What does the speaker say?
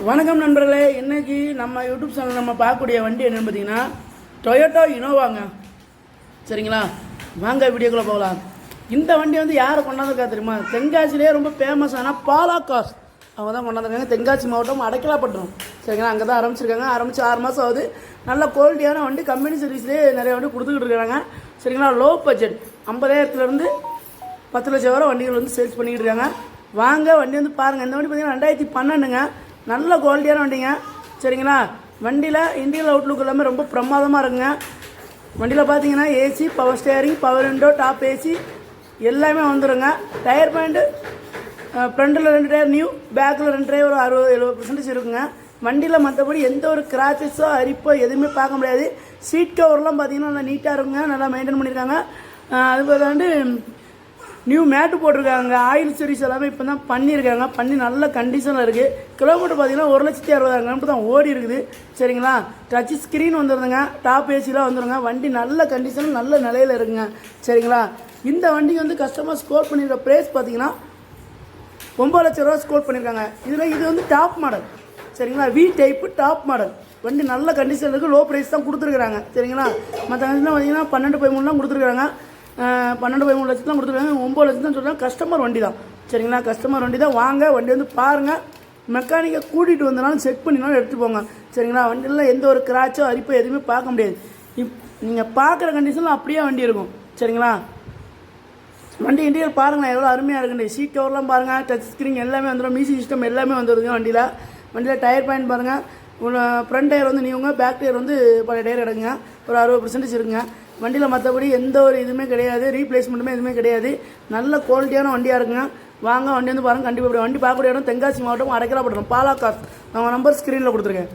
வணக்கம் நண்பர்களே. இன்னைக்கு நம்ம யூடியூப் சேனல் நம்ம பார்க்கக்கூடிய வண்டி என்னென்னு பார்த்தீங்கன்னா டொயோட்டோ இனோவாங்க. சரிங்களா, வாங்க வீடியோக்குள்ளே போகலாம். இந்த வண்டி வந்து யாரை கொண்டாந்துருக்கா தெரியுமா? தென்காசிலேயே ரொம்ப ஃபேமஸான பாலா காஸ் அவங்க தான் கொண்டாந்துருக்காங்க. தென்காசி மாவட்டம் அடைக்கலாப்பட்டினம். சரிங்களா, அங்கே தான் ஆரம்பிச்சிருக்காங்க. ஆரம்பித்து 6 மாதம் ஆகுது. நல்ல குவாலிட்டியான வண்டி, கம்பெனி சர்வீஸ்லேயே நிறைய வண்டி கொடுத்துக்கிட்டு இருக்காங்க. சரிங்களா, லோ பட்ஜெட் 50,000 10 லட்சம் வரை வண்டிகள் வந்து சேல்ஸ் பண்ணிக்கிட்டு இருக்காங்க. வாங்க வண்டி வந்து பாருங்கள். இந்த வண்டி பார்த்தீங்கன்னா 2012ங்க. நல்ல குவாலிட்டியான வண்டிங்க. சரிங்களா, வண்டியில் இன்டீரியர் அவுட்லுக் எல்லாமே ரொம்ப பிரமாதமாக இருக்குங்க. வண்டியில் பார்த்தீங்கன்னா AC, power steering, power window, top AC எல்லாமே வந்துடுங்க. டயர் பாயிண்ட்டு ஃப்ரண்ட்டில் 2 டயர் நியூ, பேக்கில் 2 டயர் ஒரு 60-70% இருக்குங்க. வண்டியில் மற்றபடி எந்த ஒரு கிராச்சஸோ அரிப்போ எதுவுமே பார்க்க முடியாது. சீட் கவர்லாம் பார்த்தீங்கன்னா நல்லா நீட்டாக இருக்குங்க, நல்லா மெயின்டைன் பண்ணியிருக்காங்க. அதுக்கு வந்து நியூ மேட்டு போட்டிருக்காங்க. ஆயில் சர்வீஸ் எல்லாமே இப்போ தான் பண்ணியிருக்காங்க. பண்ணி நல்ல கண்டிஷனில் இருக்குது. கிலோமீட்டர் பார்த்தீங்கன்னா 1,60,000 கிலோமீட்டர் தான் ஓடி இருக்குது. சரிங்களா, டச் ஸ்க்ரீன் வந்துடுதுங்க, டாப் ஏசிலாம் வந்துடுங்க. வண்டி நல்ல கண்டிஷன், நல்ல நிலையில் இருக்குங்க. சரிங்களா, இந்த வண்டிக்கு வந்து கஸ்டமர் ஸ்கோர் பண்ணியிருக்க ப்ரைஸ் பார்த்தீங்கன்னா 9 லட்ச ரூபா ஸ்கோர் பண்ணியிருக்காங்க. இது வந்து டாப் மாடல். சரிங்களா, வி டைப்பு டாப் மாடல். வண்டி நல்ல கண்டிஷனில் இருக்குது. லோ ப்ரைஸ் தான் கொடுத்துருக்குறாங்க. சரிங்களா, மற்ற கண்டிஷன் பார்த்தீங்கன்னா 12-13 கொடுத்துருக்குறாங்க. 12-13 லட்சம் கொடுத்துருக்காங்க. 9 லட்சம் தான் சொல்கிறாங்க. கஸ்டமர் வண்டி தான். சரிங்களா, கஸ்டமர் வண்டி தான். வாங்க வண்டி வந்து பாருங்கள். மெக்கானிக்கை கூட்டிகிட்டு வந்தனாலும் செக் பண்ணினாலும் எடுத்துகிட்டு போங்க. சரிங்களா, வண்டியில் எந்த ஒரு கிராச்சோ அரிப்போ எதுவுமே பார்க்க முடியாது. நீங்கள் பார்க்குற கண்டிஷனில் அப்படியே வண்டி இருக்கும். சரிங்களா, வண்டி இன்டீரியர் பாருங்களேன் எவ்வளோ அருமையாக இருக்குண்டு. சீட் கவர்லாம் பாருங்கள், டச் ஸ்க்ரீன் எல்லாமே வந்துடும், மியூசிக் சிஸ்டம் எல்லாமே வந்துடுங்க. வண்டியில் டயர் பாயிண்ட் பாருங்கள். ஃப்ரண்ட் டயர் வந்து நீங்க, பேக் டயர் வந்து பழைய டயர் எடுங்க, ஒரு 60% இருக்குங்க. வண்டியில் மற்றபடி எந்த ஒரு இதுவுமே கிடையாது, ரீப்ளேஸ்மெண்ட்டுமே எதுவுமே கிடையாது. நல்ல குவாலிட்டியான வண்டியாக இருக்குங்க. வாங்க வண்டி வந்து பாருங்கள். கண்டிப்பாக வண்டி பார்க்கக்கூடிய இடம் தென்காசி மாவட்டம் அடைக்கலாப்பட்டினம் பாலா காஸ். நம்ம நம்பர் ஸ்க்ரீனில் கொடுத்துருக்கேன்.